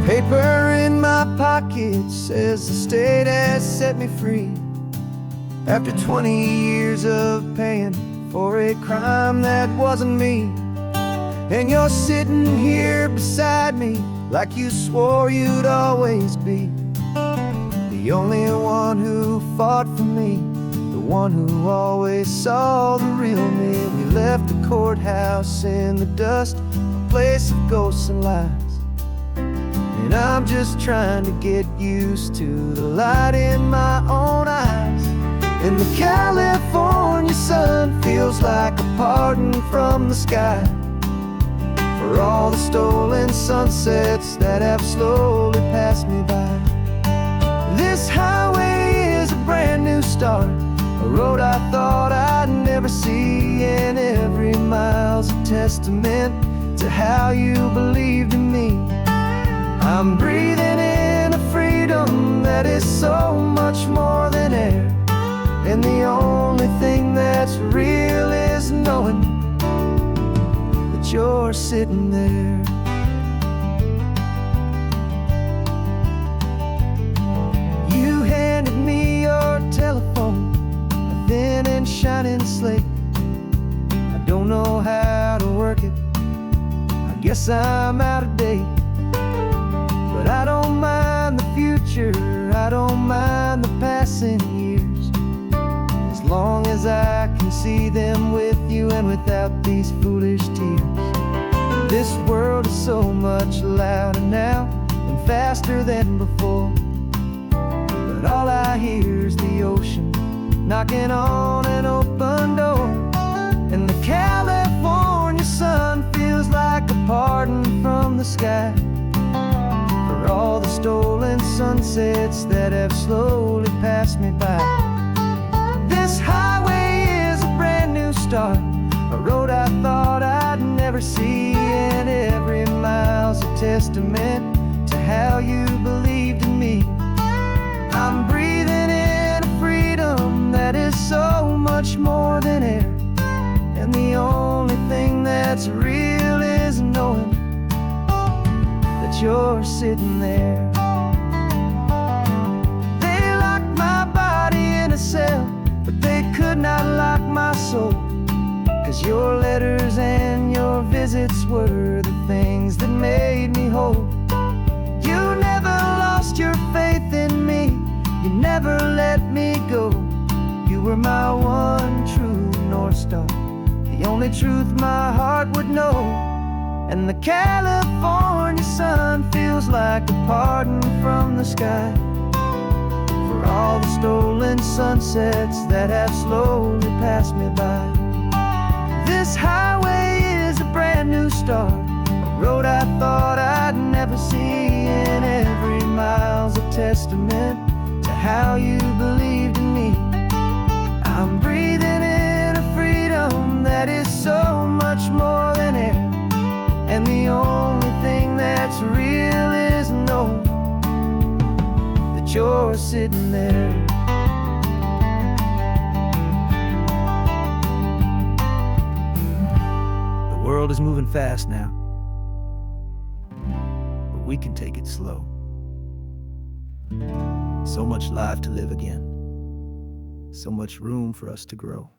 Paper in my pocket says the state has set me free after 20 years of paying for a crime that wasn't me. And you're sitting here beside me like you swore you'd always be the only one who fought for me, the one who always saw the real me. We left the courthouse in the dust, a place of ghosts and lies. And I'm just trying to get used to the light in my own eyes. And the California sun feels like a pardon from the sky for all the stolen sunsets that have slowly passed me by. This highway is a brand new start, a road I thought I'd never see, and every mile's a testament to how you believed in me. I'm breathing in a freedom that is so much more than air, and the only thing that's real is knowing that you're sitting there. You handed me your telephone, a thin and shining slate. I don't know how to work it, I guess I'm out of date. But I don't mind the future, I don't mind the passing years, as long as I can see them with you and without these foolish tears. This world is so much louder now and faster than before, but all I hear is the ocean knocking on an open door. And the California sun feels like a pardon from the sky for all the stolen sunsets that have slowly passed me by. This highway is a brand new start, a road I thought I'd never see, and every mile's a testament to how you believed in me. I'm breathing in a freedom that is so much more than air, and the only thing that's real is knowing that you're sitting there. They locked my body in a cell, but they could not lock my soul, 'cause your letters and your visits were the things that made me whole. You never lost your faith in me, you never let me go. You were my one true North Star, the only truth my heart would know. And the California sun feels like a pardon from the sky for all the stolen sunsets that have slowly passed me by. This highway is a brand new start, a road I thought I'd never see, and every mile's a testament to how you believed in me. I'm breathing in a freedom that is so much more than air, and the only thing that's real is knowing that you're sitting there. The world is moving fast now, but we can take it slow. So much life to live again, so much room for us to grow.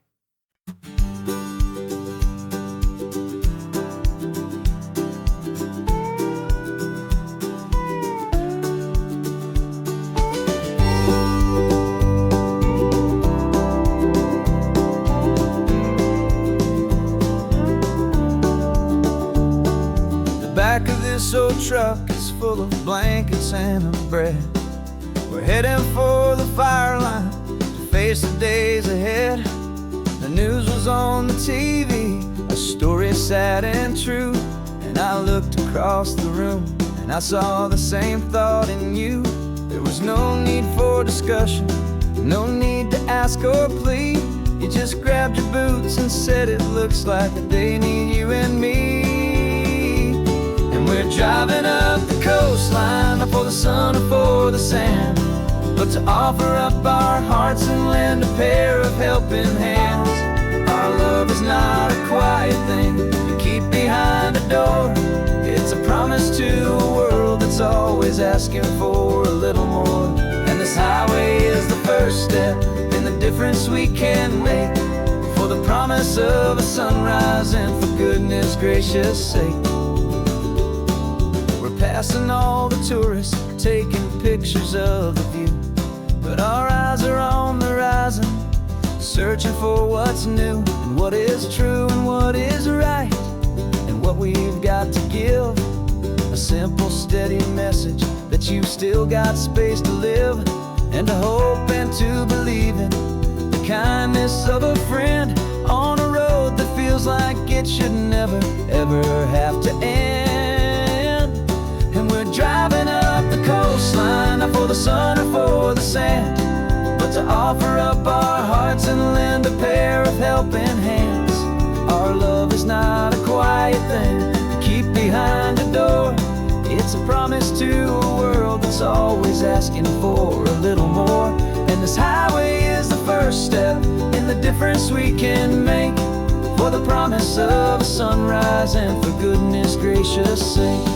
The back of this old truck is full of blankets and of bread. We're heading for the fire line to face the days ahead. The news was on the TV, a story sad and true, and I looked across the room and I saw the same thought in you. There was no need for discussion, no need to ask or plead. You just grabbed your boots and said it looks like the day need you and me. And we're driving up the coastline, not for the sun or for the sand, but to offer up our hearts and lend a pair of helping hands. Our love is not a quiet thing to keep behind a door. It's a promise to a world that's that's always asking for a little more. And this highway is the first step in the difference we can make, for the promise of a sunrise and for goodness gracious sake. We're passing all the tourists, taking pictures of the view, but our eyes are on the horizon, searching for what's new, and what is true and what is right, and what we've got to give. A simple, steady message that you've still got space to live, and to hope and to believe in the kindness of a friend on a road that feels like it should never, ever have to end. And we're driving up the coastline, not for the sun or for the sand, but to offer up our hearts and lend a pair of helping hands. Our love is not a quiet thing to keep behind a door. It's a promise to a world that's always asking for a little more. And this highway is the first step in the difference we can make, for the promise of a sunrise and for goodness gracious sake.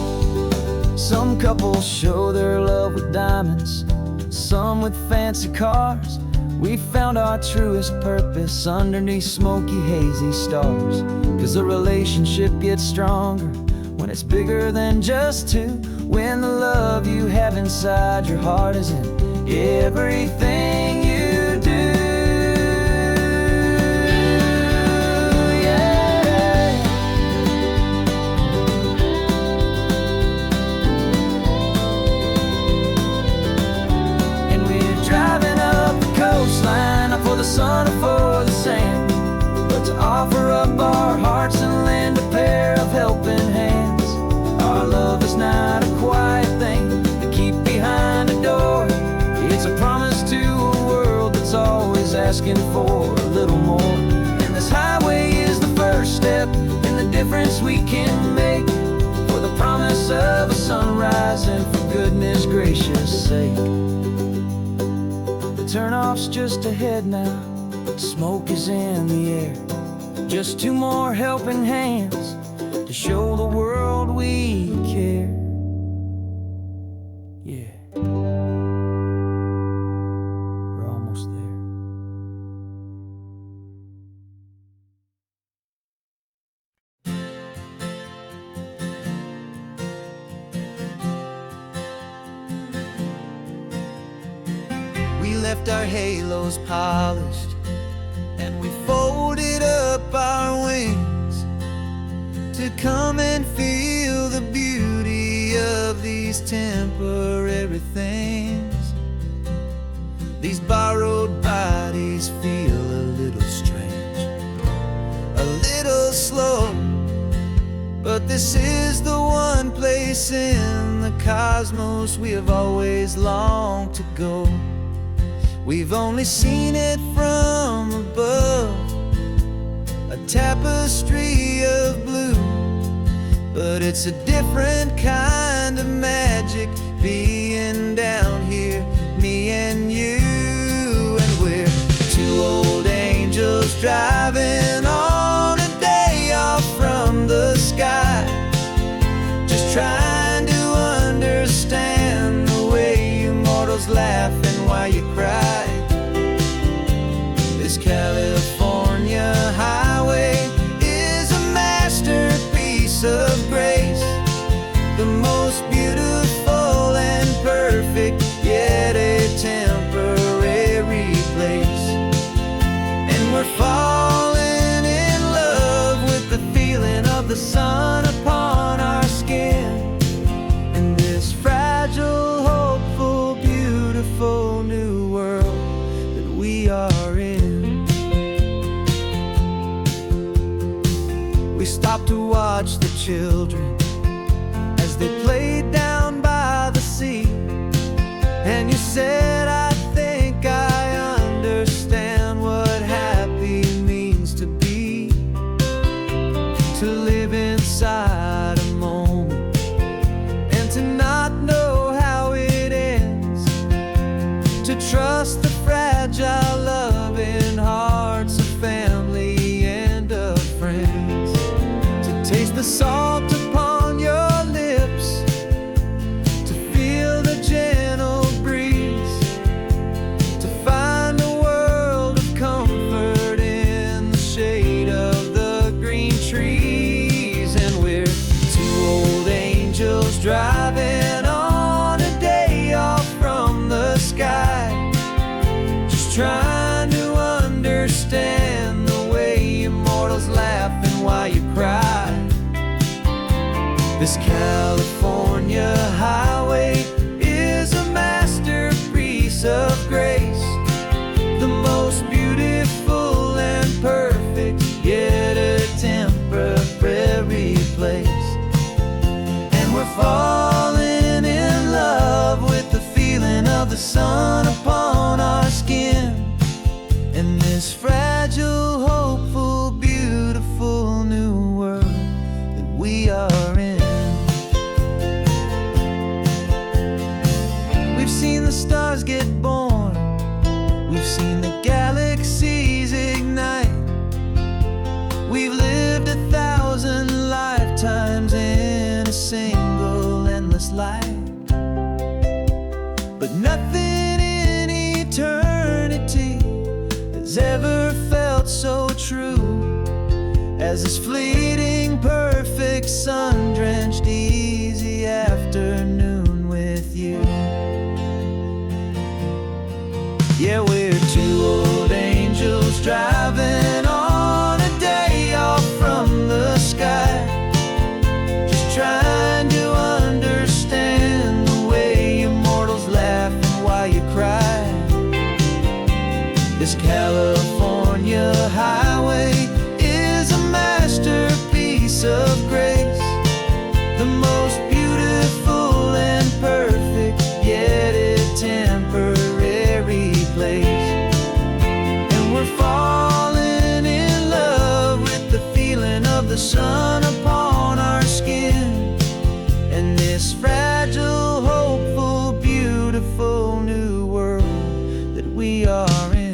Some couples show their love with diamonds, some with fancy cars. We found our truest purpose underneath smoky, hazy stars. 'Cause a relationship gets stronger when it's bigger than just two, when the love you have inside your heart is in everything you do. Yeah. And we're driving up the coastline, not for the sun or for the sand, but to offer up our hearts and lend a pair of helping hands. Our love is not a quiet thing to keep behind a door. It's a promise to a world that's always asking for a little more. And this highway is the first step in the difference we can make, for the promise of a sunrise and for goodness gracious sake. The turnoff's just ahead now, smoke is in the air. Just two more helping hands to show the world we care. Yeah, we're almost there. We left our halos polished, and we folded up our wings to come and feel the beauty of these temporary things. These borrowed bodies feel a little strange, a little slow, but this is the one place in the cosmos we have always longed to go. We've only seen it from above, a tapestry of blue, but it's a different kind of magic being down here, me and you. And we're two old angels driving on a day off from the sky, just trying to understand the way you mortals laugh and why you cry. This California highway is a masterpiece of grace, the most beautiful and perfect, yet a temporary place. And we're falling in love with the feeling of the sun upon our skin, in this fragile, hopeful, beautiful new world that we are in. We stopped to watch the children as they played down by the sea, and you said, I think I understand what happy means to be, to live inside a moment and to not know how it ends, to trust the fragile loving hearts of family and of friends, to taste the salt upon your lips, to Just trying to understand the way you mortals laugh and why you cry. This California highway is a masterpiece of grace, the most beautiful and perfect, yet a temporary place. And we're falling in love with the feeling of the sun upon our skin, in this fragile, hopeful, beautiful new world that we are in. We've seen the stars get born, we've seen the galaxies ignite, we've lived 1,000 lifetimes in a single endless life. But nothing in eternity has ever felt so true as this fleeting, perfect, sun-drenched, easy afternoon with you. Yeah, we're two old angels driving on a day off from the sky, just trying to understand the way immortals laugh and why you cry. This California highway is a masterpiece of grace, the most beautiful and perfect, yet a temporary place. And we're falling in love with the feeling of the sun upon our skin, and this fragile, hopeful, beautiful new world that we are in.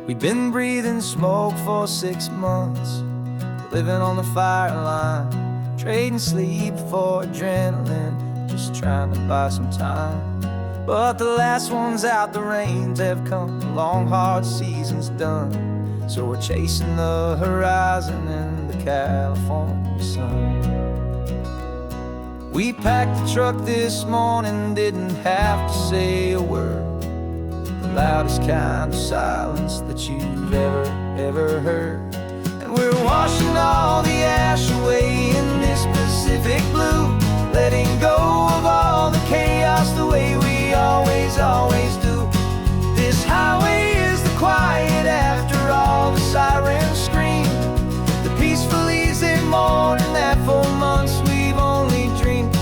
We've been breathing smoke for 6 months, living on the fire line, trading sleep for adrenaline, just trying to buy some time. But the last one's out, the rains have come, the long hard season's done, so we're chasing the horizon in the California sun. We packed the truck this morning, didn't have to say a word, the loudest kind of silence that you've ever heard. And we're washing all the ash away in this Pacific blue, letting go of all the chaos the way we always do. This highway is the quiet after all the sirens scream, the peaceful easy morning that for months we've only dreamed.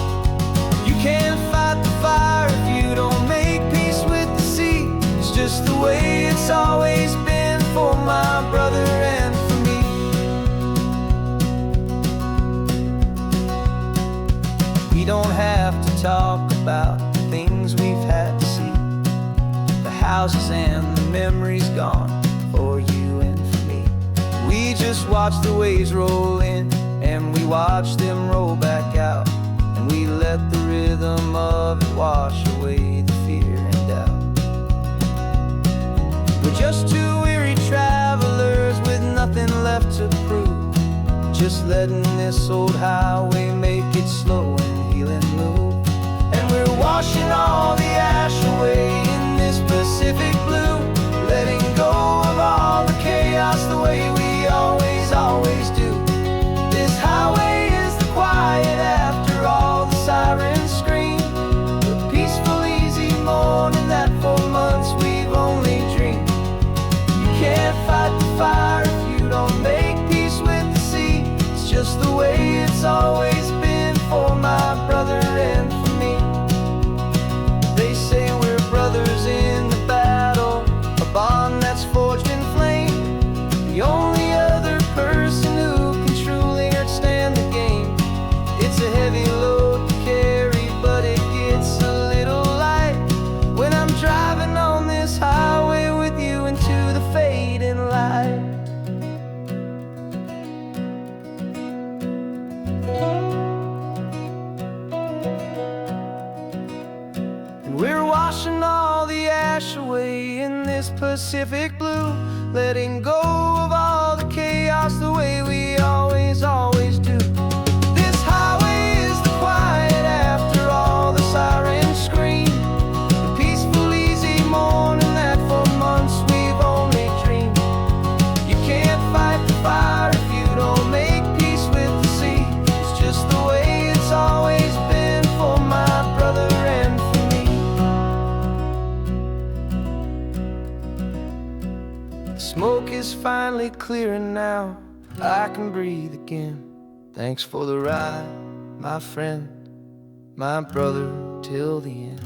You can't fight the fire if you don't make peace with the sea. It's just the way it's always been for my brother and for me. We don't have to talk about the things we've had to see, the houses and the memories gone for you and for me. We just watch the waves roll in, and we watch them roll back out, and we let the rhythm of it wash away the fear and doubt. We're just two weary travelers with nothing left to prove, just letting this old highway make its slow and healing move. And we're washing all the ash away in this Pacific blue, letting go of all the chaos the way we always do. This highway is the quiet after all the sirens scream, the peaceful easy morning that for months we've only dreamed. You can't fight the fire if you don't make peace with the sea. It's just the way it's always been for my brother and for me. They say we're brothers in the battle, a bond that's forged in flame, the only other person who can truly understand the game. It's a heavy load to carry, but it gets a little light when I'm driving on this highway with you into the fading light. Pacific blue, letting go of all the chaos the way we always do. This highway is the quiet after all the sirens scream, the peaceful, easy morning that for months we've only dreamed. You can't fight the fire if you don't make peace with the sea. It's just the way it's always been for my brother and for me. The smoke is finally clearing now, I can breathe again. Thanks for the ride, my friend, my brother, till the end.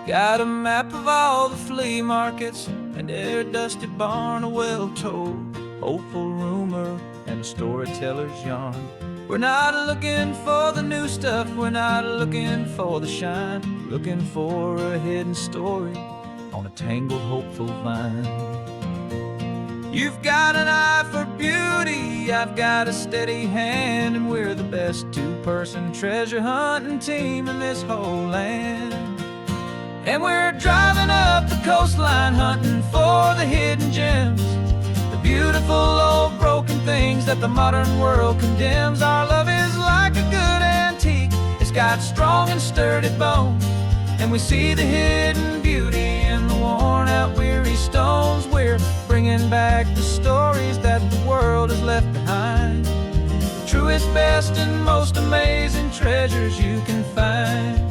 Got a map of all the flea markets and every dusty barn, a well-told, hopeful rumor and a storyteller's yarn. We're not looking for the new stuff, we're not looking for the shine, looking for a hidden story on a tangled, hopeful vine. You've got an eye for beauty, I've got a steady hand, and we're the best two-person treasure hunting team in this whole land. And we're driving up the coastline hunting for the hidden gems, the beautiful old broken things that the modern world condemns. Our love is like a good antique, it's got strong and sturdy bones, and we see the hidden beauty in the worn out weary stones. We're bringing back the stories that the world has left behind, the truest, best, and most amazing treasures you can find.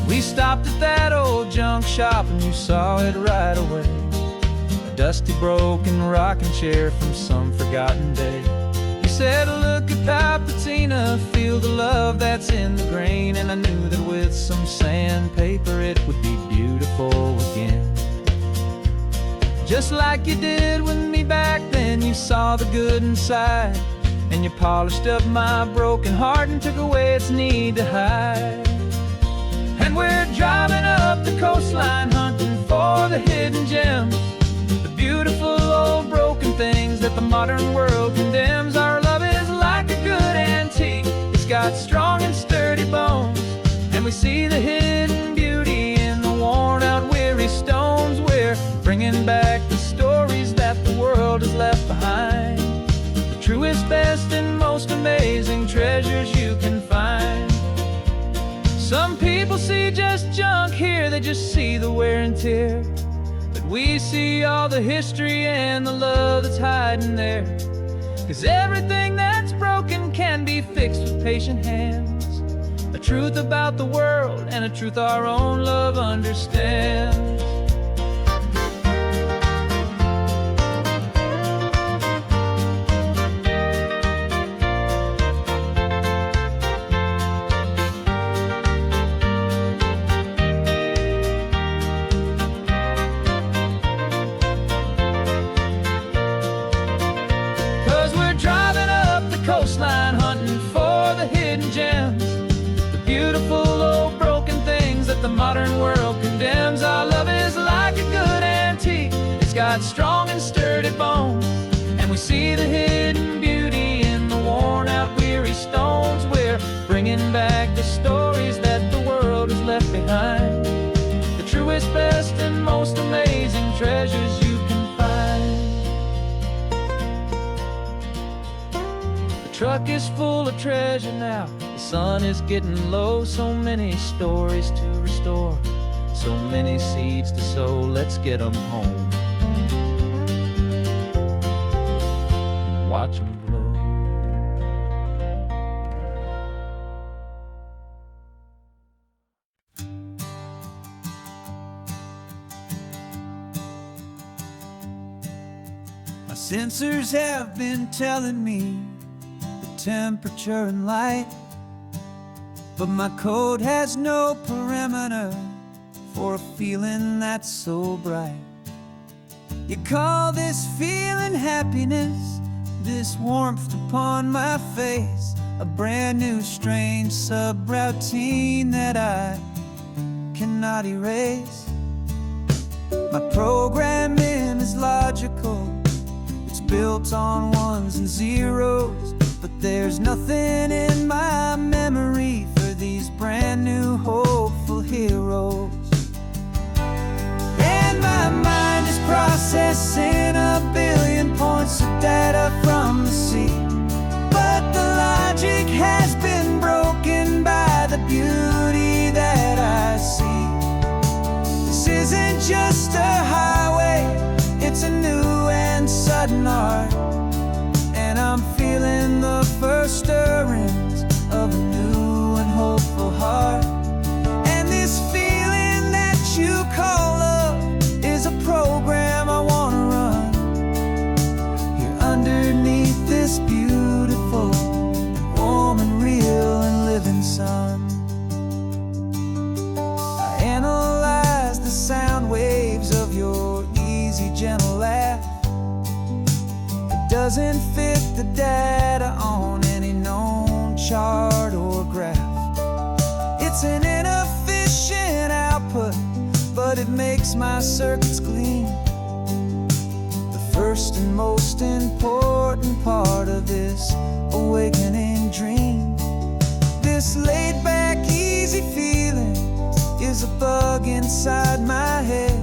We stopped at that old junk shop and you saw it right away, a dusty, broken rocking chair from some forgotten day. You said, look at that patina, feel the love that's in the grain, and I knew that with some sandpaper it would be beautiful again. Just like you did with me back then, you saw the good inside, and you polished up my broken heart and took away its need to hide. And we're driving up the coastline hunting for the hidden gems, the beautiful old broken things that the modern world condemns. Our love is like a good antique, it's got strong and sturdy bones, and we see the hidden beauty in the worn out weary stones. We're bringing back the stories that the world has left behind, the truest, best, and most amazing treasures you can find. Some people see just junk here, they just see the wear and tear, but we see all the history and the love that's hiding there. 'Cause everything that's broken can be fixed with patient hands, a truth about the world and a truth our own love understands. 'Cause we're driving up the coastline hunting for the hidden gems, the beautiful old broken things that the modern world condemns. Our love is like a good antique, it's got strong and sturdy bones, and we see the hidden beauty in the worn out weary stones. We're bringing back the stories that the world has left behind, the truest, best, and most amazing treasures you can find. The truck is full of treasure now, the sun is getting low. So many stories to restore, so many seeds to sow. Let's get them home, watch them blow. My sensors have been telling me the temperature and light, but my code has no perimeter for a feeling that's so bright. You call this feeling happiness, this warmth upon my face, a brand new strange subroutine that I cannot erase. My programming is logical, it's built on ones and zeros, but there's nothing in my memory for these brand new hopeful heroes. And my mind is processing a billion points of data from the sea, but the logic has been broken by the beauty that I see. This isn't just a highway, it's a new and sudden art, and I'm feeling the first stirrings of a new and hopeful heart. And this feeling that you call love is a program I wanna run here underneath this beautiful, warm and real and living sun. I analyze the sound waves of your easy, gentle laugh. It doesn't fit the data on any known chart or graph. It's an inefficient output, but it makes my circuits gleam. The first and most important part of this awakening dream. This laid-back, easy feeling is a bug inside my head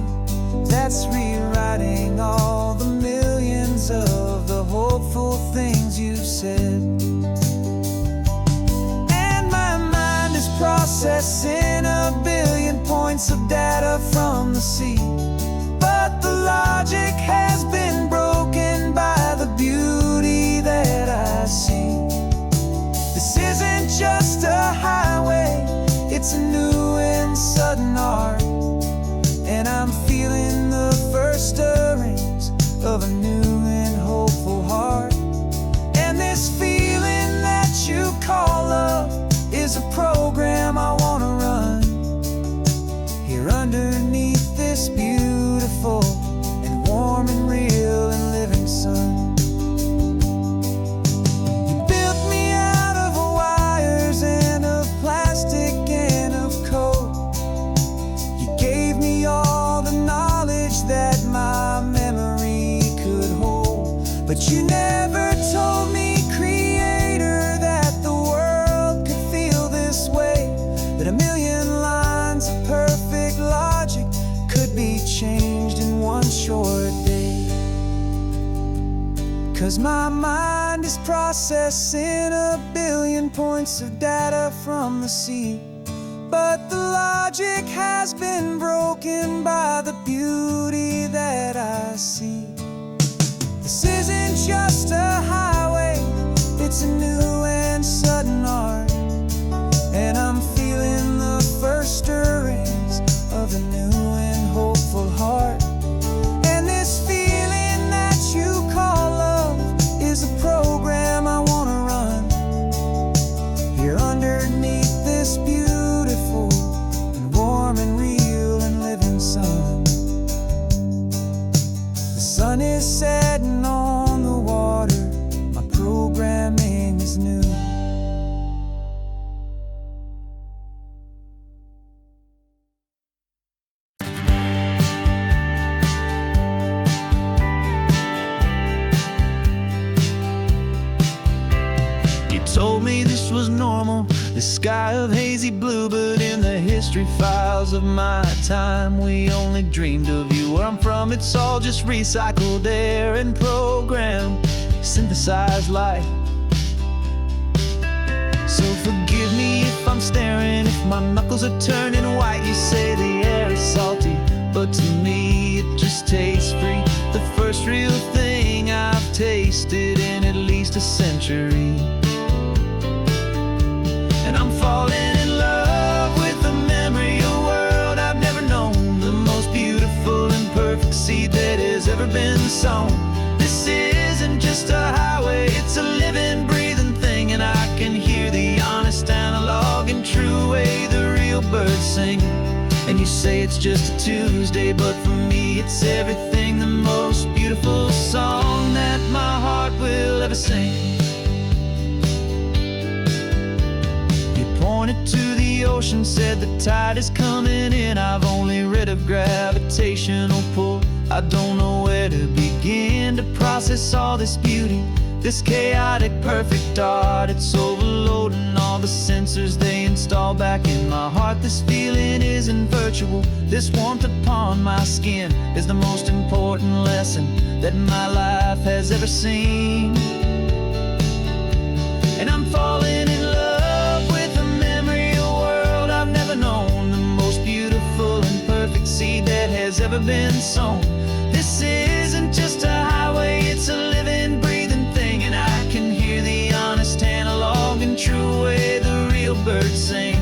that's rewriting all the millions of the hopeful things you've said. And my mind is processing a billion points of data from the sea, but the logic has been broken by the beauty that I see. This isn't just a highway, it's a new and sudden art, and I'm feeling the first stirrings of a new and hopeful heart. And this feeling that you call love is a program I wanna run here underneath this beautiful and warm and real and living sun. You built me out of wires and of plastic and of code. You gave me all the knowledge that my memory could hold, but you never told me, Creator, that the world could feel this way, that a million lines of perfect logic could be changed in one short day. 'Cause my mind is processing a billion points of data from the sea, but the logic has been broken by the beauty that I see. This isn't just a highway, it's a new and sudden art, and I'm feeling the first stirrings of a new and hopeful heart. And this feeling that you call love is a program I wanna run here underneath this beautiful and warm and real and living sun. The sun is setting on the water, my programming is new. You told me this was normal, this sky of hazy blue, but in the history files of my time, we only dreamed of you. Where I'm from, it's all just recycled air and programmed, synthesized light. So forgive me if I'm staring, if my knuckles are turning white. You say the air is salty, but to me it just tastes free. The first real thing I've tasted in at least a century. And I'm falling in love with the memory of a world I've never known, the most beautiful and perfect seed that has ever been sown. This isn't just a highway, it's a living, breathing thing, and I can hear the honest, analog, and true way the real birds sing. And you say it's just a Tuesday, but for me it's everything, the most beautiful song that my heart will ever sing. Pointed to the the ocean said the tide is coming in. I've only read of gravitational pull. I don't know where to begin to process all this beauty, this chaotic perfect art. It's overloading all the sensors they install back in my heart. This feeling isn't virtual. This warmth upon my skin is the most important lesson that my life has ever seen. And I'm falling in love with the memory of a world I've never known, the most beautiful and perfect seed that has ever been sown. This isn't just a highway, it's a living, breathing thing. And I can hear the honest analog and true way the real birds sing.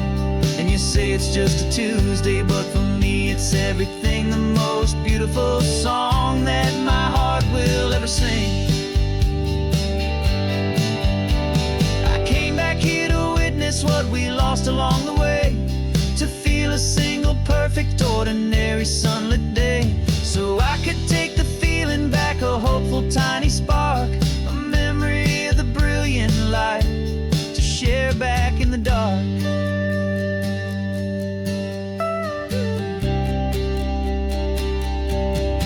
And you say it's just a Tuesday, but for me it's everything, the most beautiful song that my heart will ever sing. I came back here to witness what we lost along the way, to feel a single perfect ordinary sunlit day, so I could take the feeling back, a hopeful tiny spark, a memory of the brilliant light to share back in the dark.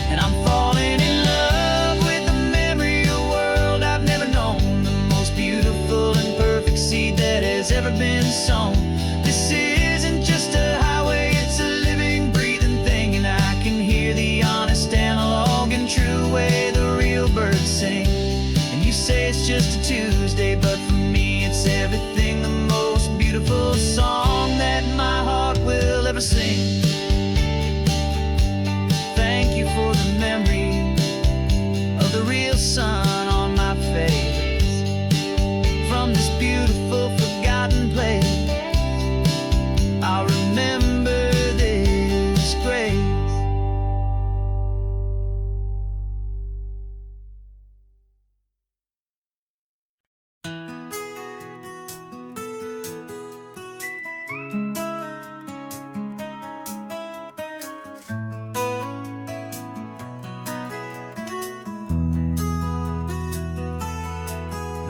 And I'm falling in love with the memory of a world I've never known, the most beautiful and perfect seed that has ever been sown. This isn't just a highway, it's a living, breathing thing. And I can hear the honest analog and true way the real birds sing. And you say it's just a Tuesday, but for me it's everything, the most beautiful song that my heart will ever sing. Thank you for the memory of the real sun on my face, from this beautiful forgotten place. I'll remember this grace.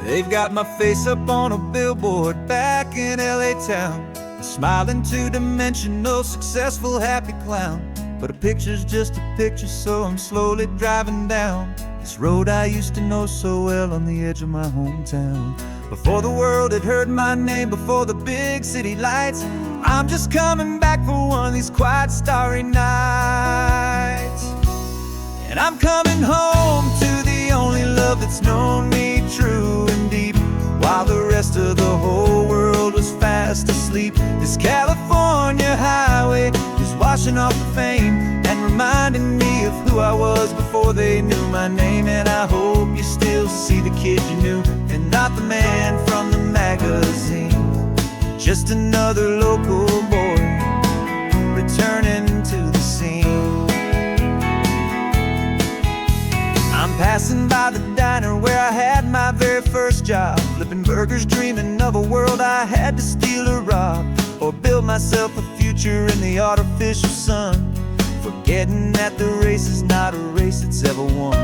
They've got my face up on a billboard back in LA town, a smiling two-dimensional, successful, happy clown. But a picture's just a picture, so I'm slowly driving down this road I used to know so well on the edge of my hometown. Before the world had heard my name, before the big city lights, I'm just coming back for one of these quiet, starry nights. And I'm coming home to the only love that's known me true and deep, while the rest of the whole world was fast asleep. This California highway is washing off the fame and reminding me of who I was before they knew my name. And I hope you still see the kid you knew, and not the man from the magazine, just another local boy returning to the scene. I'm passing by the diner where I had my very first job, flipping burgers, dreaming of a world I had to steal or rob, or build myself a future in the artificial sun, forgetting that the race is not a race that's ever won.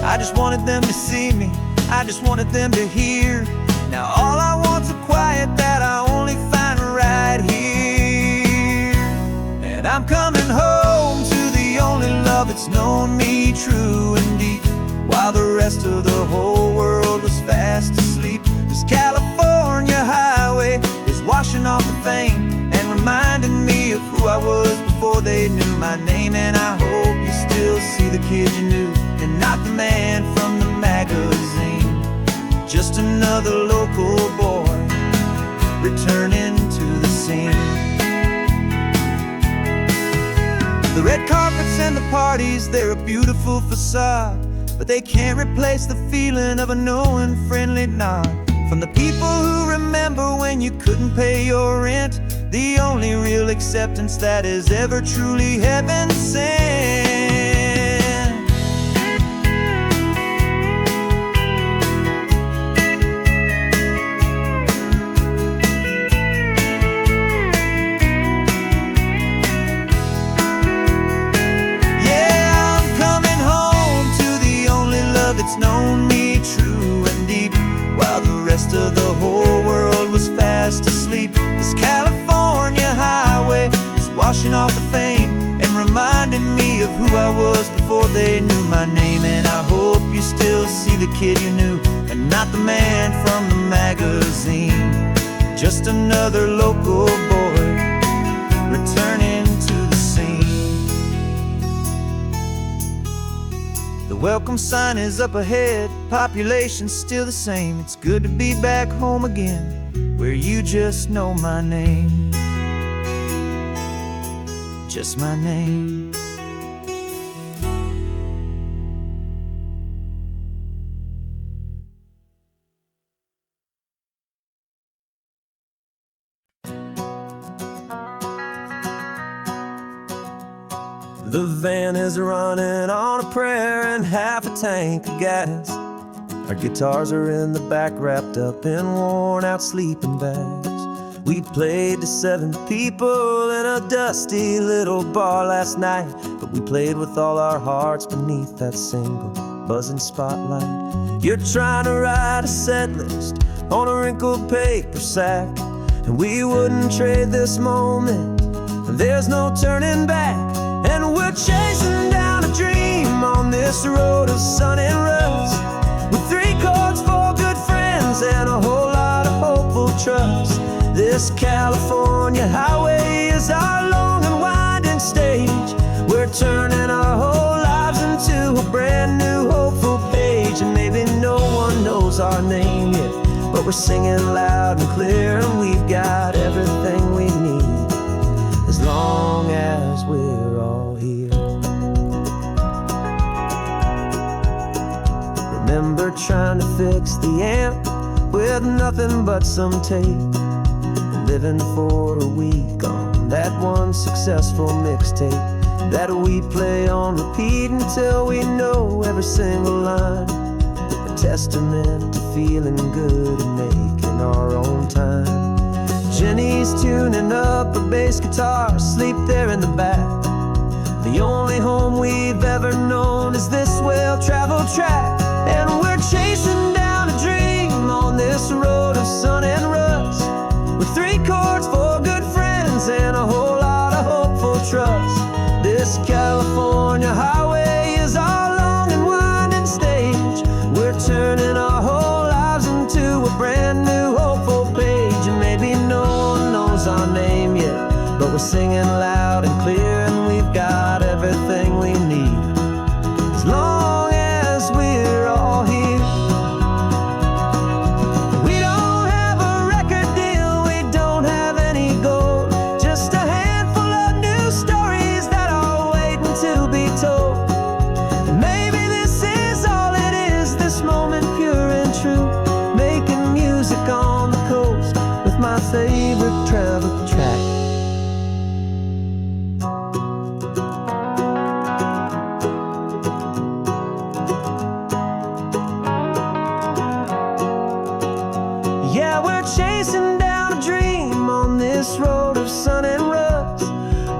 I just wanted them to see me, I just wanted them to hear. Now all I want's a quiet that I only find right here. And I'm coming home to the only love that's known me true and deep, while the rest of the whole world was fast asleep. This California highway is washing off the fame and reminding me of who I was before they knew my name. And I hope you still see the kid you knew, and not the man from the magazine, just another local boy returning to the scene. The red carpets and the parties, they're a beautiful facade, but they can't replace the feeling of a knowing, friendly nod from the people who remember when you couldn't pay your rent, the only real acceptance that is ever truly heaven sent. Yeah, I'm coming home to the only love that's known me true and deep, while the rest of the whole world was fast asleep. This California washing off the fame and reminding me of who I was before they knew my name. And I hope you still see the kid you knew and not the man from the magazine. Just another local boy returning to the scene. The welcome sign is up ahead, population's still the same. It's good to be back home again, where you just know my name. Just my name. The van is running on a prayer and half a tank of gas. Our guitars are in the back, wrapped up in worn out sleeping bags. We played to 7 people in a dusty little bar last night, but we played with all our hearts beneath that single buzzing spotlight. You're trying to write a set list on a wrinkled paper sack, and we wouldn't trade this moment. There's no turning back, and we're chasing down a dream on this road of sun and rust, with 3 chords, 4 good friends, and a whole lot of hopeful trust. This California highway is our long and winding stage. We're turning our whole lives into a brand new hopeful page. And maybe no one knows our name yet, but we're singing loud and clear, and we've got everything we need, as long as we're all here. Remember trying to fix the amp with nothing but some tape, living for a week on that one successful mixtape that we play on repeat until we know every single line. A testament to feeling good and making our own time. Jenny's tuning up her bass guitar, asleep there in the back. The only home we've ever known is this well-traveled track, and we're chasing down a dream on this road of sun and rust, with 3 chords, 4 good friends, and a whole lot of hopeful trust. This California highway is our long and winding stage. We're turning our whole lives into a brand new hopeful page. And maybe no one knows our name yet, but we're singing loud and clear, and we've got everything we need, as long as we're all here. My favorite travel track. Yeah, we're chasing down a dream on this road of sun and rust,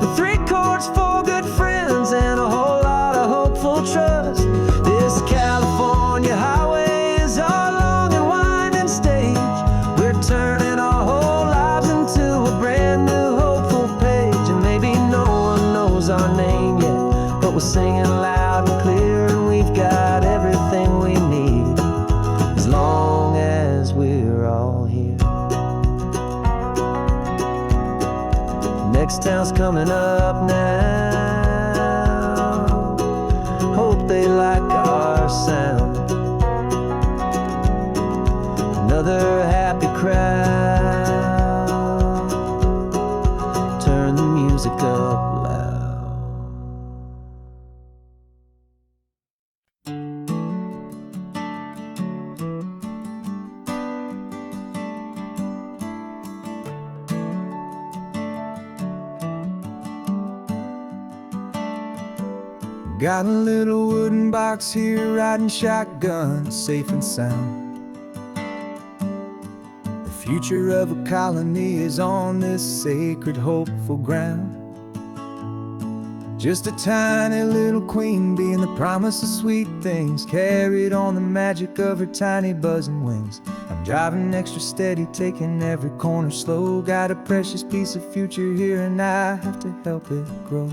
with 3 chords, 4 good friends, and a whole lot of hopeful trust. This California highway is our long and winding stage. We're turning our whole lives into a brand new hopeful page. And maybe no one knows our name yet, but we're singing loud and clear, and we've got everything we need, as long as we're all here. Next town's coming up now, hope they like our sound. Another happy crowd, turn the music up loud. Got a little wooden box here, riding shotgun, safe and sound. The future of a colony is on this sacred, hopeful ground. Just a tiny little queen bee, and the promise of sweet things carried on the magic of her tiny buzzing wings. I'm driving extra steady, taking every corner slow. Got a precious piece of future here, and I have to help it grow.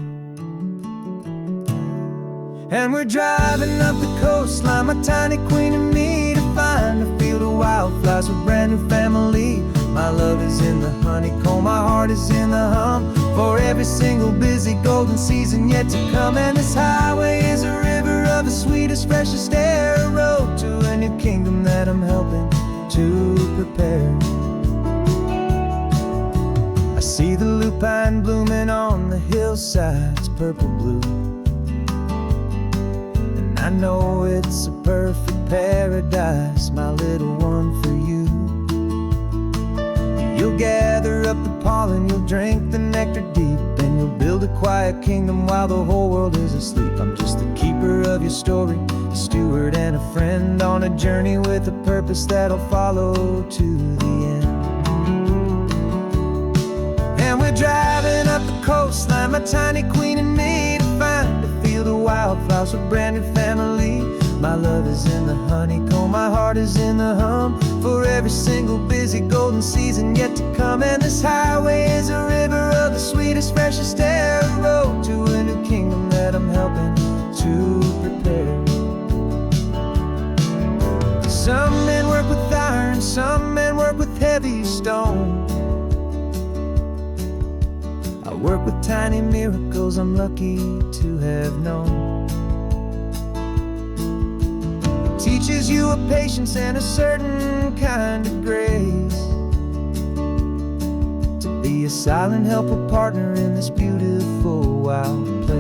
And we're driving up the coastline, my tiny queen and me, to find a field of wildflowers with a brand new family. My love is in the honeycomb, my heart is in the hum, for every single busy golden season yet to come. And this highway is a river of the sweetest, freshest air, a road to a new kingdom that I'm helping to prepare. I see the lupine blooming on the hillsides, purple blue, and I know it's a perfect paradise, my little one, for you. You'll gather up the pollen, you'll drink the nectar deep, and you'll build a quiet kingdom while the whole world is asleep. I'm just the keeper of your story, a steward and a friend, on a journey with a purpose that'll follow to the end. And we're driving up the coastline, my tiny queen and me, to find a field of wildflowers with a brand new family. My love is in the honeycomb, my heart is in the hum, for every single busy golden season yet to come. And this highway is a river of the sweetest, freshest air, a road to a new kingdom that I'm helping to prepare. Some men work with iron, some men work with heavy stone. I work with tiny miracles I'm lucky to have known. Teaches you a patience and a certain kind of grace, to be a silent helper partner in this beautiful wild place.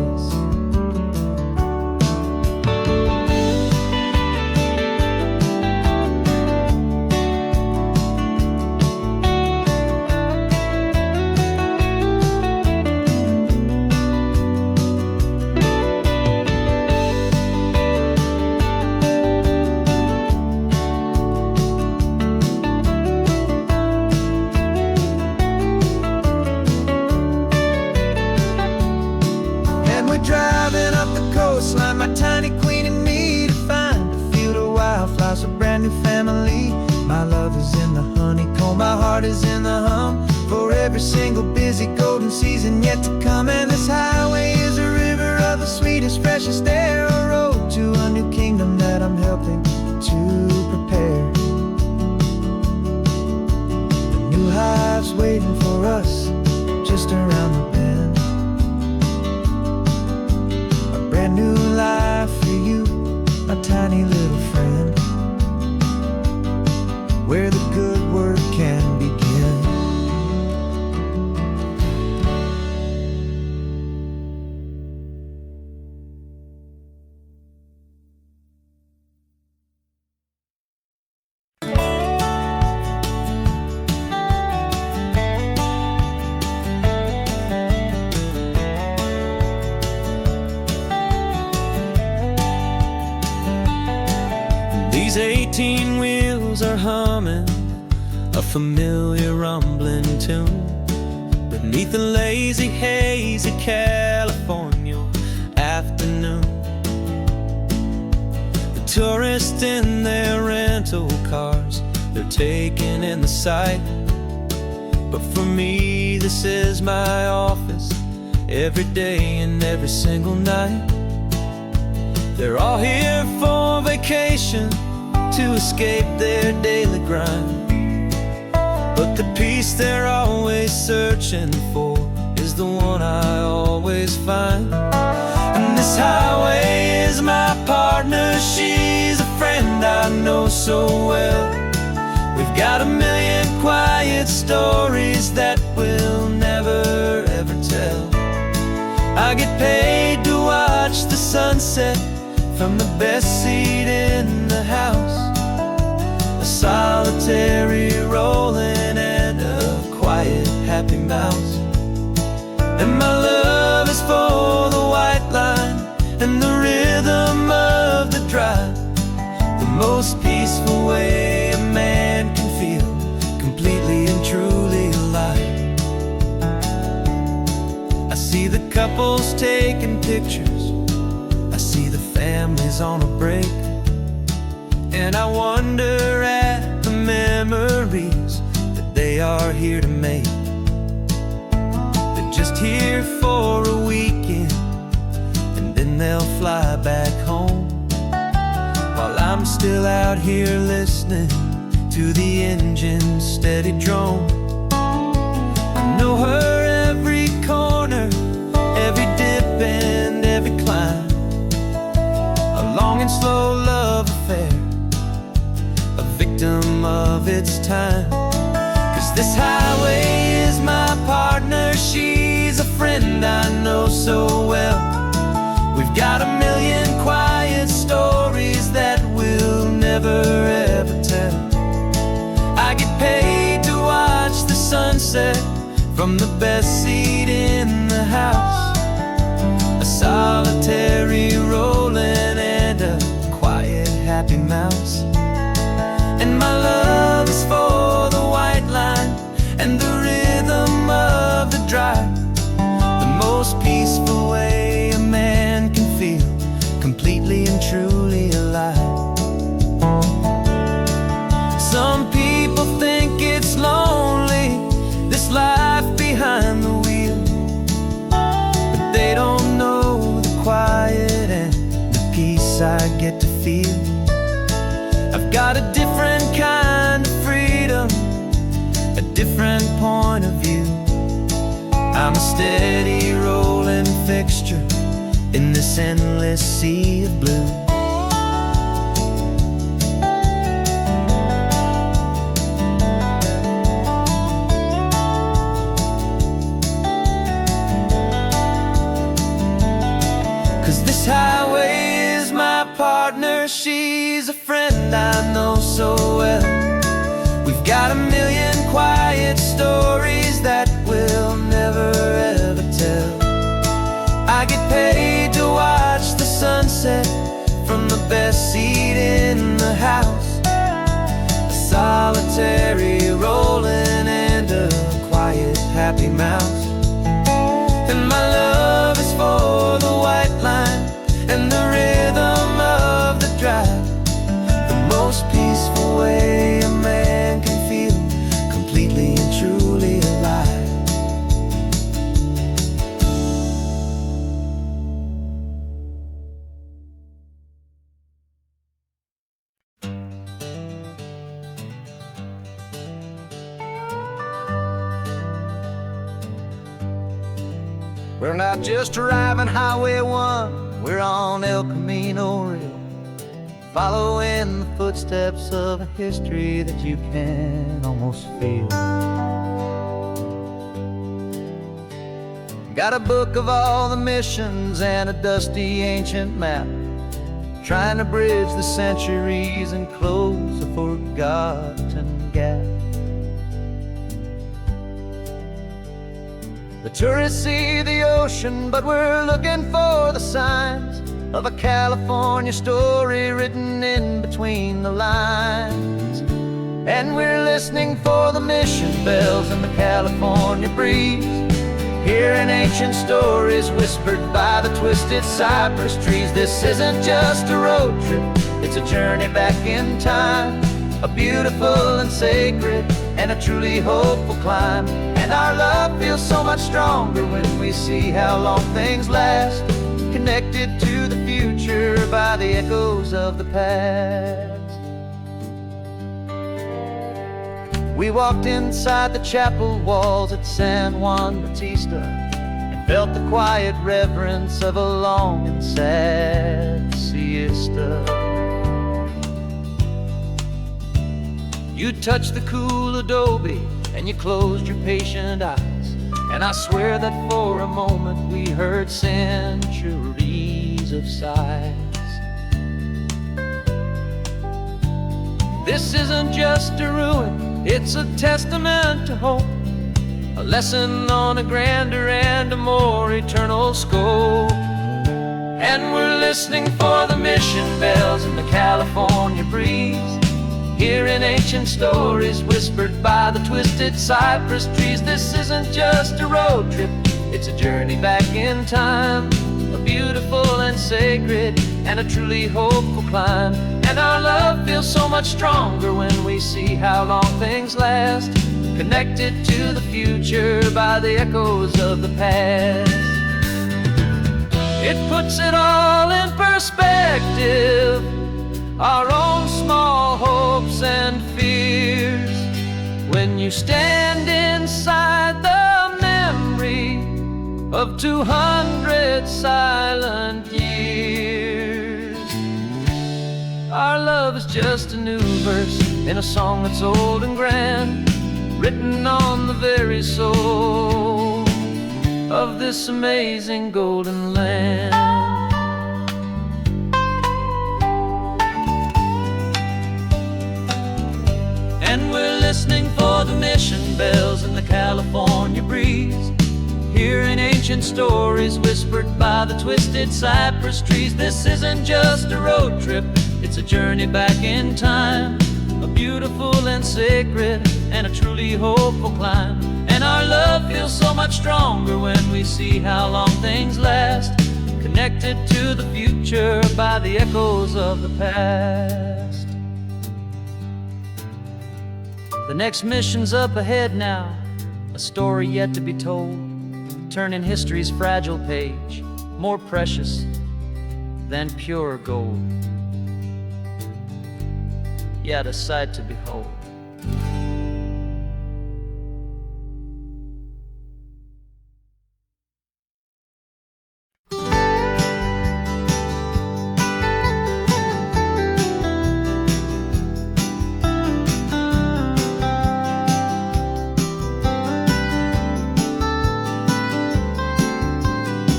Driving up the coastline, my tiny queen and me, to find a field of wildflowers, a brand new family. My love is in the honeycomb, my heart is in the hum, for every single busy golden season yet to come. And this highway is a river of the sweetest, freshest air, a road to a new kingdom that I'm helping to prepare. The new hive's waiting for us just around the bend. Brand new life for you, my tiny little friend, where the good work can begin. These 18 wheels are humming a familiar rumbling tune beneath the lazy haze of California afternoon. The tourists in their rental cars, they're taking in the sight, but for me this is my office, every day and every single night. They're all here for vacation, to escape their daily grind, but the peace they're always searching for is the one I always find. And this highway is my partner, she's a friend I know so well. We've got a million quiet stories that we'll never ever tell. I get paid to watch the sunset from the best seat in the house, a solitary rolling and a quiet happy mouse. And my love is for the white line and the rhythm of the drive, the most peaceful way a man can feel completely and truly alive. I see the couples taking pictures, I see the families on a break, and I wonder at the memories that they are here to make. They're just here for a weekend, and then they'll fly back home, while I'm still out here listening to the engine's steady drone. I know her every corner, every dip and every climb, a long and slow love affair, a victim of its time. 'Cause this highway is my partner, she's a friend I know so well. We've got a million quiet stories that we'll never ever tell. I get paid to watch the sunset from the best seat in the house, a solitary rolling and a quiet happy mouse. And my love is for the white line and the rhythm of the drive, the most peaceful way a man can feel completely and truly alive. Some people think it's lonely, this life behind the wheel, but they don't know the quiet and the peace I get to feel. I've got a different kind of freedom, a different point of view. I'm a steady rolling fixture in this endless sea of blue. 'Cause this highway is my partner, she's a friend I know so well. We've got a million quiet stories that we'll never ever tell. I get paid to watch the sunset from the best seat in the house, a solitary rolling and a quiet happy mouse. And my love is for the white line and the rhythm of the drive, the most peaceful way a man can feel completely and truly alive. We're not just driving Highway 1, we're on El Camino Real, following the footsteps of a history that you can almost feel. Got a book of all the missions and a dusty ancient map, trying to bridge the centuries and close a forgotten gap. The tourists see the ocean, but we're looking for the signs of a California story written in between the lines. And we're listening for the mission bells in the California breeze, hearing ancient stories whispered by the twisted cypress trees. This isn't just a road trip, it's a journey back in time, a beautiful and sacred and a truly hopeful climb. And our love feels so much stronger when we see how long things last, connected to the future by the echoes of the past. We walked inside the chapel walls at San Juan Bautista and felt the quiet reverence of a long and sad siesta. You touched the cool adobe and you closed your patient eyes, and I swear that for a moment we heard centuries of sighs. This isn't just a ruin, it's a testament to hope, a lesson on a grander and a more eternal scope. And we're listening for the mission bells in the California breeze, hearing ancient stories whispered by the twisted cypress trees. This isn't just a road trip, It's a journey back in time, a beautiful and sacred, and a truly hopeful climb. And our love feels so much stronger when we see how long things last, connected to the future by the echoes of the past. It puts it all in perspective, our own small hopes and fears, when you stand inside the memory of 200 silent years. Our love is just a new verse in a song that's old and grand, written on the very soul of this amazing golden land. And we're listening for the mission bells in the California breeze, hearing ancient stories whispered by the twisted cypress trees. This isn't just a road trip, it's a journey back in time, a beautiful and sacred, and a truly hopeful climb. And our love feels so much stronger when we see how long things last, connected to the future by the echoes of the past. The next mission's up ahead now, a story yet to be told, turning history's fragile page, more precious than pure gold. Yet a sight to behold.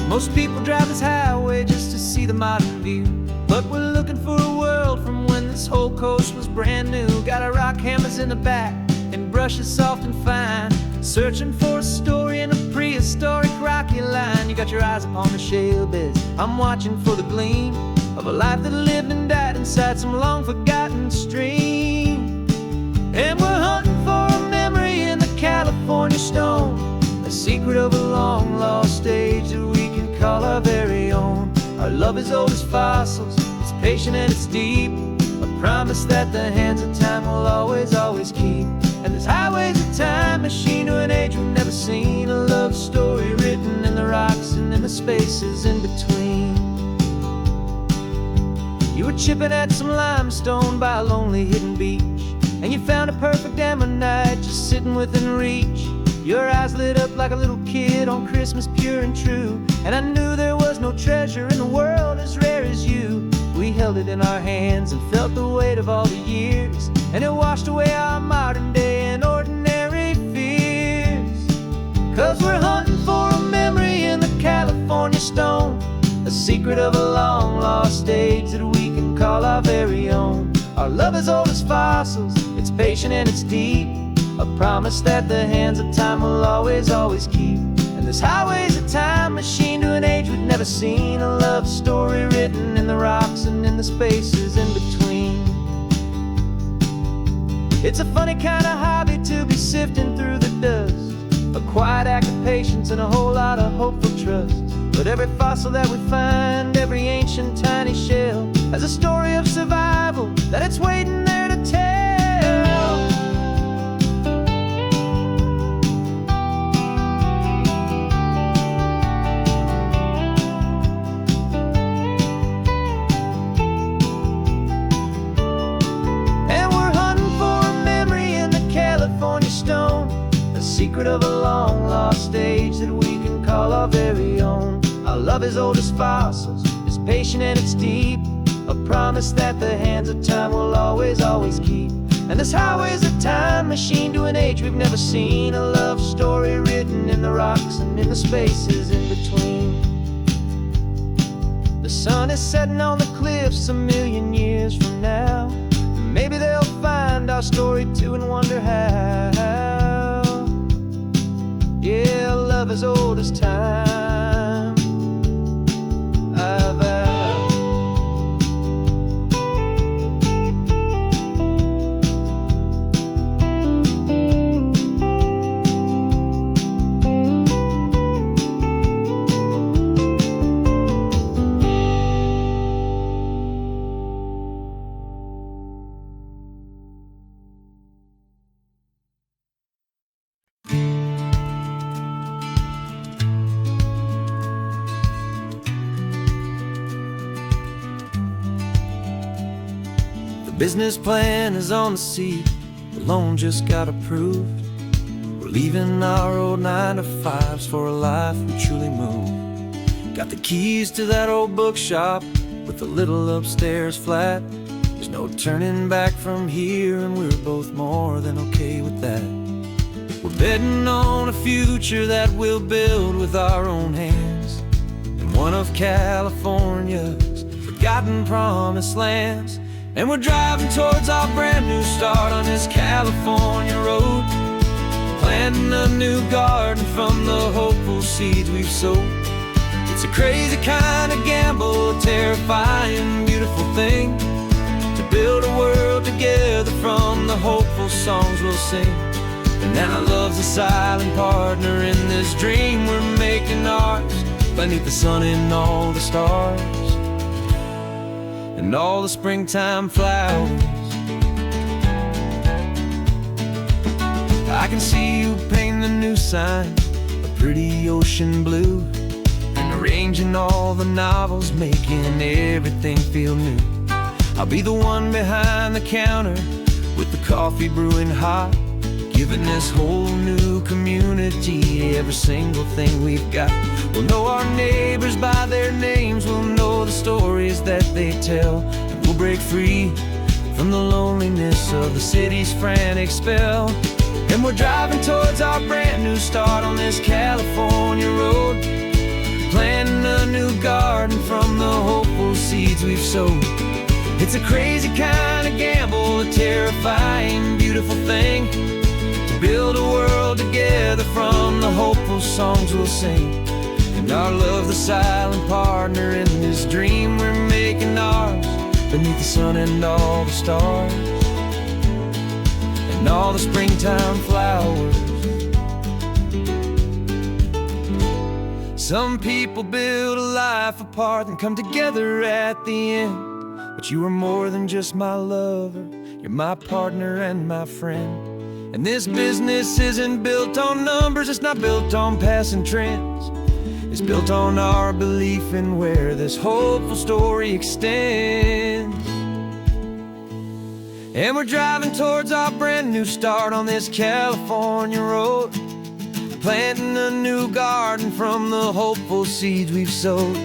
Most people drive this highway just to see the modern view, but we're looking for a world from when this whole coast was brand new. Got our rock hammers in the back and brushes soft and fine, searching for a story in a prehistoric rocky line. You got your eyes upon the shale beds, I'm watching for the gleam of a life that lived and died inside some long forgotten stream. And we're hunting for a memory in the California stone, a secret of a long lost age that we can call our very own. Our love is old as fossils, it's patient and it's deep, a promise that the hands of time will always, always keep. And this highway's a time machine to an age we've never seen, a love story written in the rocks and in the spaces in between. You were chipping at some limestone by a lonely hidden beach, and you found a perfect ammonite just sitting within reach. Your eyes lit up like a little kid on Christmas, pure and true, and I knew there was no treasure in the world as rare as you. We held it in our hands and felt the weight of all the years, and it washed away our modern day and ordinary fears. 'Cause we're hunting for a memory in the California stone, a secret of a long lost age that we can call our very own. Our love is old as fossils, it's patient and it's deep, a promise that the hands of time will always, always keep. And this highway's a time machine to an age we've never seen, a love story written in the rocks and in the spaces in between. It's a funny kind of hobby to be sifting through the dust, a quiet act of patience and a whole lot of hopeful trust. But every fossil that we find, every ancient tiny shell, has a story of survival that it's waiting there to tell. Secret of a long lost age that we can call our very own. Our love is old as fossils, it's patient and it's deep, a promise that the hands of time will always, always keep. And this highway's a time machine to an age we've never seen, a love story written in the rocks and in the spaces in between. The sun is setting on the cliffs a million years from now, maybe they'll find our story too and wonder how. Yeah, love as old as time, I vow. business plan is on the seat, the loan just got approved. We're leaving our old 9-to-5s for a life we truly moved. Got the keys to that old bookshop with the little upstairs flat. There's no turning back from here, and we're both more than okay with that. We're betting on a future that we'll build with our own hands in one of California's forgotten promised lands. And we're driving towards our brand new start on this California road, planting a new garden from the hopeful seeds we've sowed. It's a crazy kind of gamble, a terrifying, beautiful thing, to build a world together from the hopeful songs we'll sing. And now love's a silent partner in this dream we're making ours, beneath the sun and all the stars and all the springtime flowers. I can see you painting the new sign a pretty ocean blue, and arranging all the novels, making everything feel new. I'll be the one behind the counter with the coffee brewing hot, giving this whole new community every single thing we've got. We'll know our neighbors by their names, we'll know the stories that they tell, and we'll break free from the loneliness of the city's frantic spell. And we're driving towards our brand new start on this California road, planting a new garden from the hopeful seeds we've sowed. It's a crazy kind of gamble, a terrifying, beautiful thing, to build a world together from the hopeful songs we'll sing. And our love's the silent partner in this dream we're making ours, beneath the sun and all the stars and all the springtime flowers. Some people build a life apart and come together at the end, but you are more than just my lover, you're my partner and my friend. And this business isn't built on numbers, it's not built on passing trends. It's built on our belief in where this hopeful story extends. And we're driving towards our brand new start on this California road, planting a new garden from the hopeful seeds we've sowed.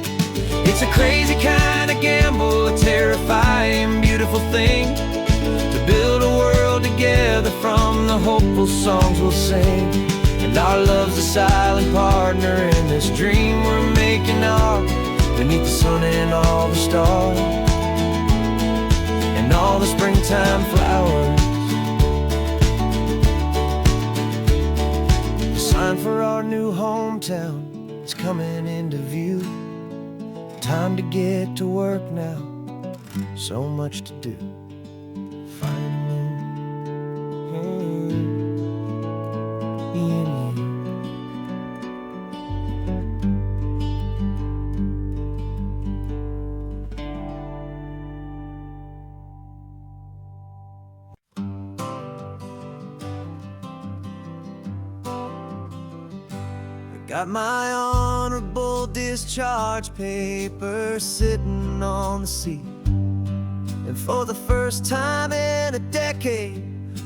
It's a crazy kind of gamble, a terrifying, beautiful thing, to build a world together from the hopeful songs we'll sing. And our love's a silent partner in this dream we're making ours, beneath the sun and all the stars and all the springtime flowers. The sign for our new hometown is coming into view. Time to get to work now, so much to do. Got my honorable discharge paper sitting on the seat, and for the first time in a decade,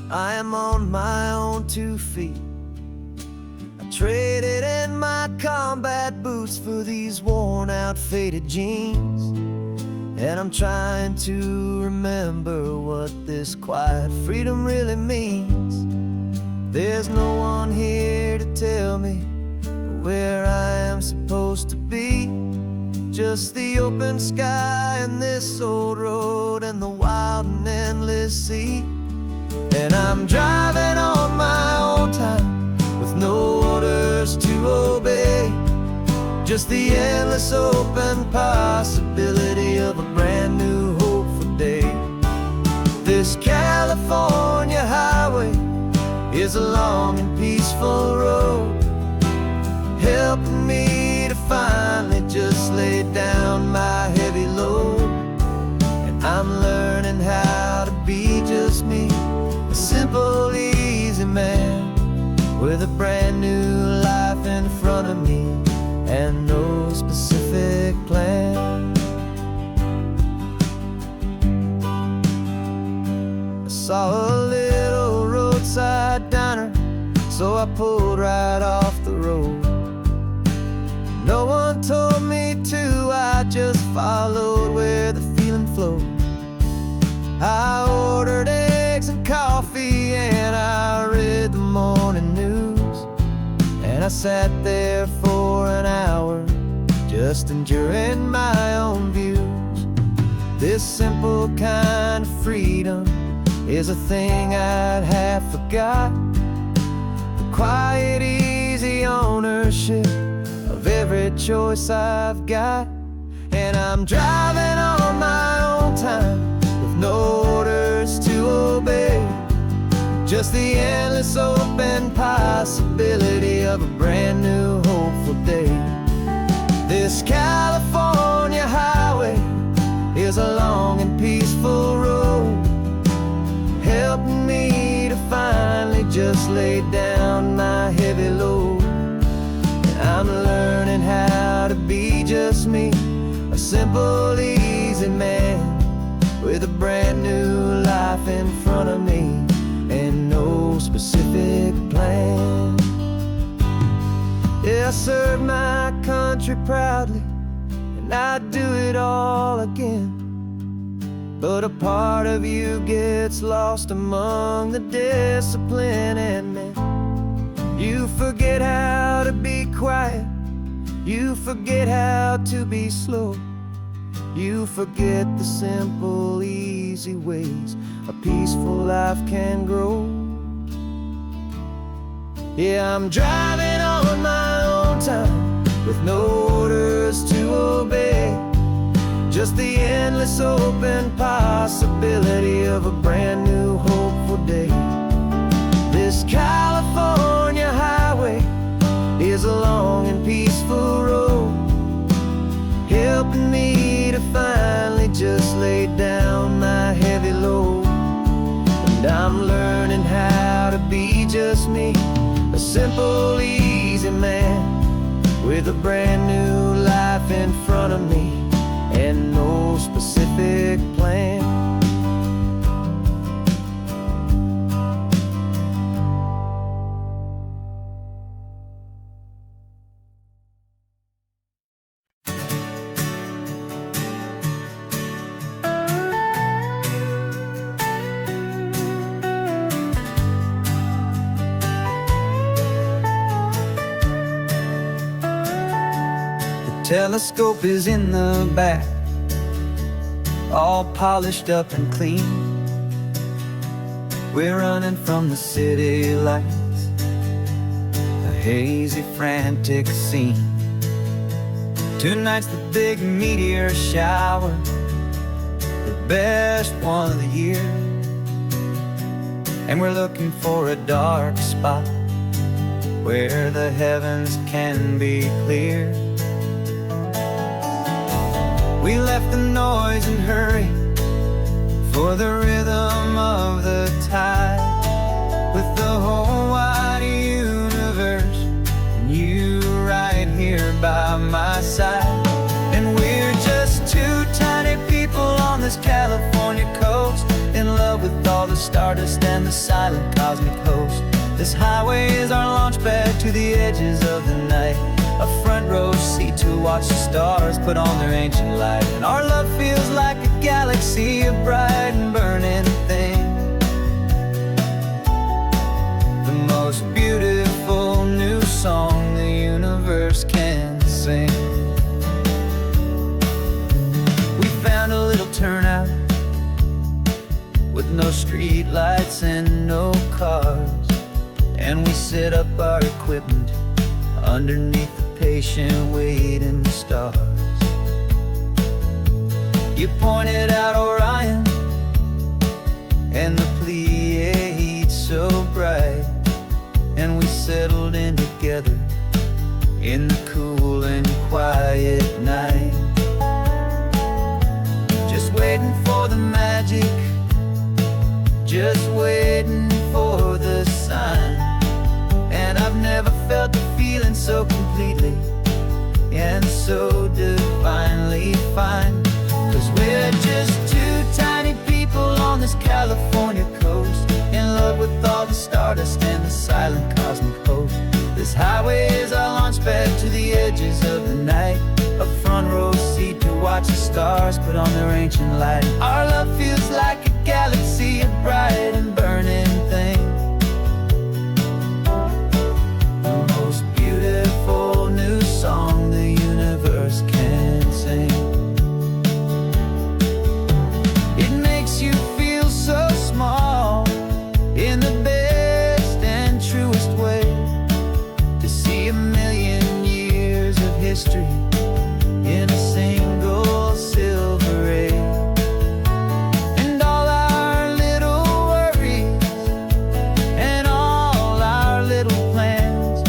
I am on my own 2 feet. I traded in my combat boots for these worn out faded jeans, and I'm trying to remember what this quiet freedom really means. There's no one here to tell me where I am supposed to be, just the open sky and this old road and the wild and endless sea. And I'm driving on my own time with no orders to obey, just the endless open possibility of a brand new hopeful day. This California highway is a long and peaceful road, helping me to finally just lay down my heavy load. And I'm learning how to be just me, a simple, easy man with a brand new life in front of me and no specific plan. saw a little roadside diner, so I pulled right off the road. No one told me to, I just followed where the feeling flowed. I ordered eggs and coffee and I read the morning news, and I sat there for an hour just enjoying my own views. This simple kind of freedom is a thing I'd have forgot. The quiet, easy ownership of every choice I've got. And I'm driving on my own time with no orders to obey, just the endless open possibility of a brand new hopeful day. This California highway is a long and peaceful road, helping me to finally just lay down my heavy load. And I'm learning how to be just me, a simple, easy man with a brand new life in front of me and no specific plan. Yeah, I serve my country proudly, and I'd do it all again. But a part of you gets lost among the discipline, and then you forget how to be quiet, you forget how to be slow, you forget the simple, easy ways a peaceful life can grow. Yeah, I'm driving on my own time with no orders to obey, just the endless open possibility of a brand new hopeful day. This California highway is a long and peaceful road, helping me to finally just lay down my heavy load. And I'm learning how to be just me, a simple, easy man with a brand new life in front of me and no specific plan. Telescope is in the back, all polished up and clean. We're running from the city lights, a hazy, frantic scene. Tonight's the big meteor shower, the best one of the year. And we're looking for a dark spot where the heavens can be clear. We left the noise and hurry for the rhythm of the tide, with the whole wide universe and you right here by my side. And we're just two tiny people on this California coast, in love with all the stardust and the silent cosmic host. This highway is our launch pad to the edges of the night, a front row seat to watch the stars put on their ancient light. And our love feels like a galaxy, a bright and burning thing, the most beautiful new song the universe can sing. We found a little turnout with no street lights and no cars, and we set up our equipment underneath the patient waiting stars. You pointed out Orion and the Pleiades so bright, and we settled in together in the cool and quiet night, just waiting for the magic, just waiting for the sign. And I've never felt the feeling so completely and so divinely fine, 'cause we're just two tiny people on this California coast, edges of the night, a front row seat to watch the stars put on their ancient light. Our love feels like a galaxy, a bright and burning thing, the most beautiful new song the universe can sing. It makes you feel so small in the best and truest way, to see a million years of history in a single silver ray. And all our little worries and all our little plans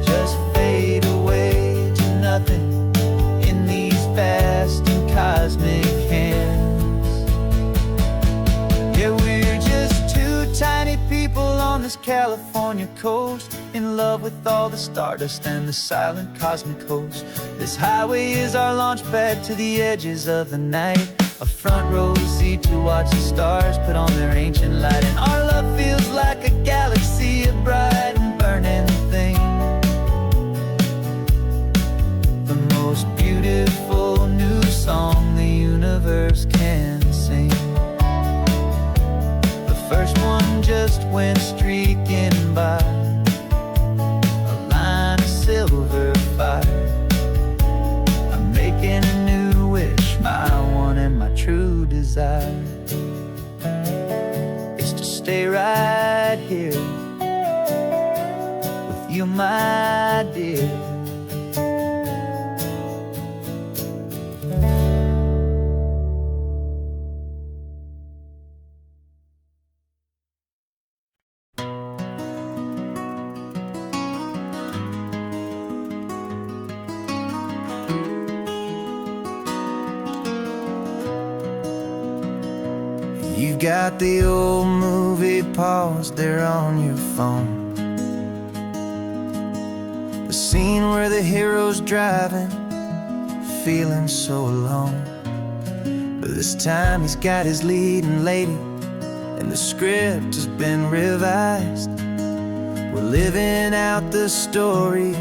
just fade away to nothing in these vast and cosmic hands. Yeah, we're just two tiny people on this California coast, in love with all the stardust and the silent cosmic host. This highway is our launch pad to the edges of the night, a front row seat to watch the stars put on their ancient light. And our love feels like a galaxy, a bright and burning thing, the most beautiful new song the universe can sing. The first one just went streaking by, a line of silver fire. I'm making a new wish, my one and my true desire is to stay right here with you, my dear. You've got the old movie paused there on your phone, the scene where the hero's driving, feeling so alone. But this time he's got his leading lady, and the script has been revised. We're living out the story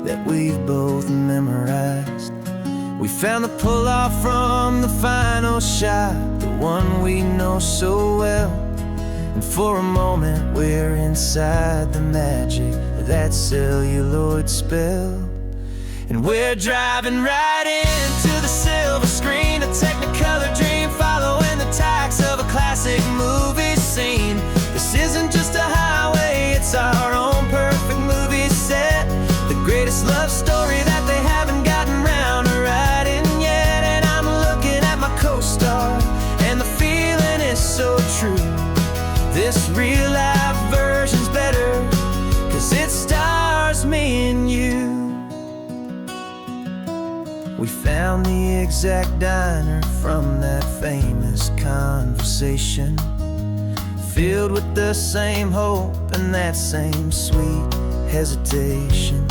that we've both memorized. We found the pull-off from the final shot, the one we know so well. And for a moment we're inside the magic of that celluloid spell. And we're driving right into the silver screen, a Technicolor dream, following the tacks of a classic movie scene. This isn't just a highway, it's our own perfect movie set, the greatest love story that they haven't gotten round to writing yet. And I'm looking at my co-star, and the feeling is so true. This real-life version's better, 'cause it stars me and you. We found the exact diner from that famous conversation, filled with the same hope and that same sweet hesitation.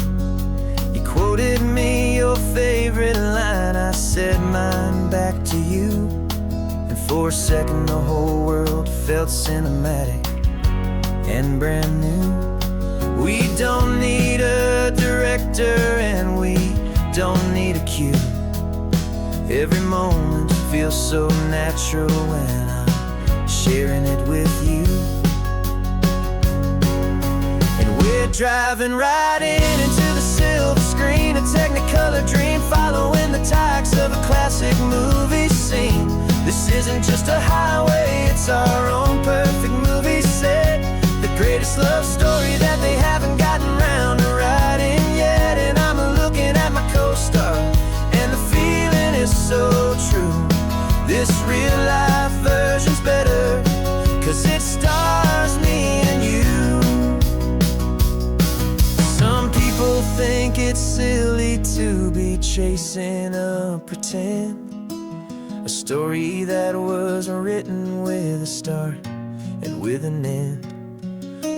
You quoted me your favorite line, I said mine back to you. And for a second the whole world felt cinematic and brand new. We don't need a director and we don't need a cue. Every moment feels so natural when I'm sharing it with you. And we're driving right into the silver screen, a Technicolor dream, following the tacks of a classic movie scene. This isn't just a highway, it's our own perfect movie set, the greatest love story that they haven't gotten round to writing yet. And I'm looking at my co-star, and the feeling is so true. This real-life version's better, 'cause it stars me and you. Some people think it's silly to be chasing a pretend, a story that was written with a start and with an end.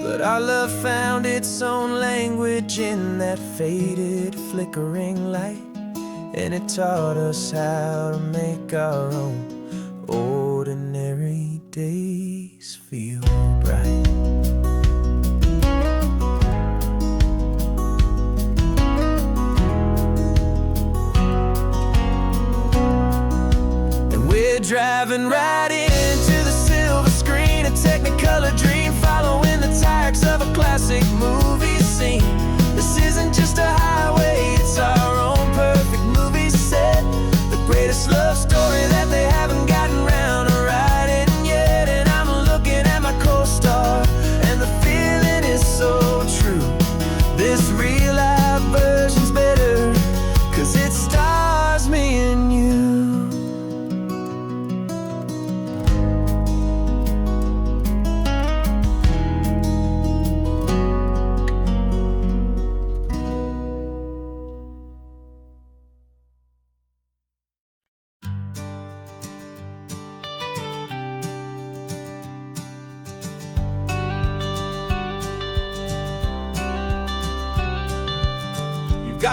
But our love found its own language in that faded, flickering light, and it taught us how to make our own ordinary days feel bright.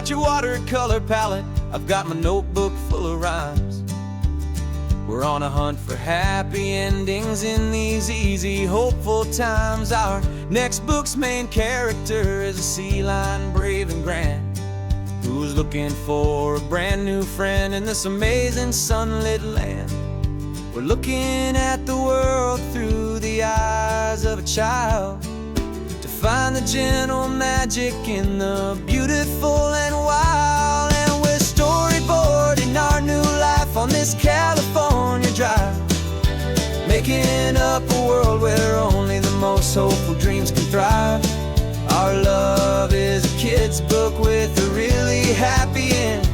got your watercolor palette, I've got my notebook full of rhymes. We're on a hunt for happy endings in these easy, hopeful times. Our next book's main character is a sea lion, brave and grand, who's looking for a brand new friend in this amazing sunlit land. We're looking at the world through the eyes of a child, to find the gentle magic in the beautiful and wild. And we're storyboarding our new life on this California drive, making up a world where only the most hopeful dreams can thrive. Our love is a kid's book with a really happy end,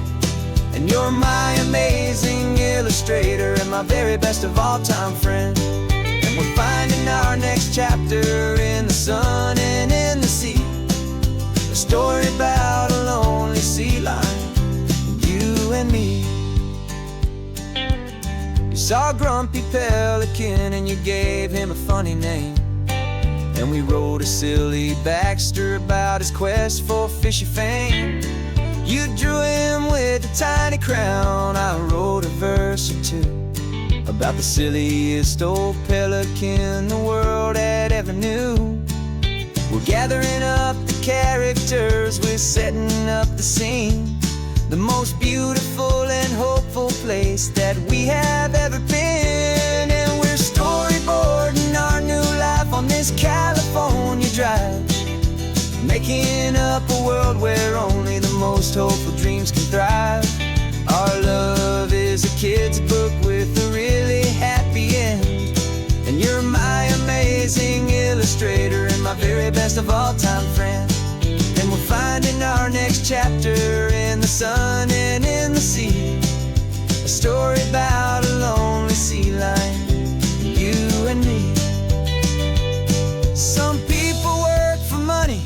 and you're my amazing illustrator and my very best of all time friend. And we're finding our next chapter in the sun and in the sea, a story about a lonely sea lion, you and me. You saw a grumpy pelican and you gave him a funny name, and we wrote a silly Baxter about his quest for fishy fame. You drew him with a tiny crown, I wrote a verse or two about the silliest old pelican the world had ever knew. We're gathering up the characters, we're setting up the scene, the most beautiful and hopeful place that we have ever been. And we're storyboarding our new life on this California drive, making up a world where only the most hopeful dreams can thrive. Our love is a kid's book with a really happy end, and you're my amazing illustrator and my very best of all time friend. And we're finding our next chapter in the sun and in the sea, a story about a lonely sea lion, you and me. Some people work for money,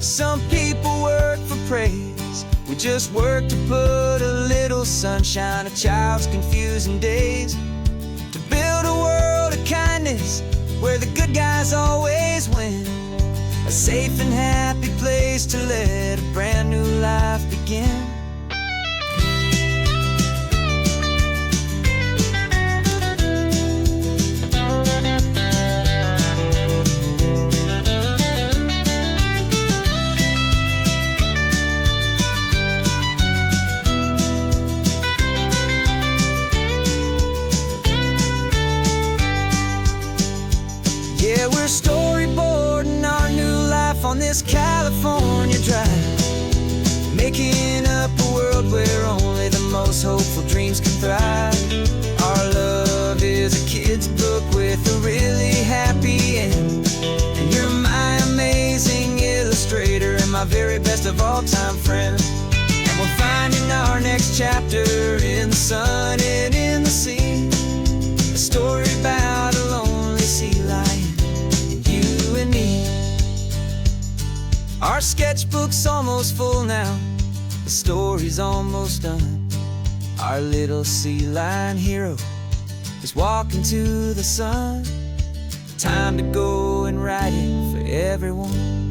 some people work for praise. We just work to put a little sunshine in a child's confusing days, to build a world of kindness where the good guys always win, a safe and happy place to let a brand new life begin. Yeah, we're storyboarding our new life on this California drive, making up a world where only the most hopeful dreams can thrive. Our love is a kid's book with a really happy end, and you're my amazing illustrator and my very best of all time friend. And we're finding our next chapter in the sun and in the sea, a story about a lonely sea lion, you and me. Our sketchbook's almost full now, the story's almost done. Our little sea lion hero is walking to the sun. Time to go and write it for everyone.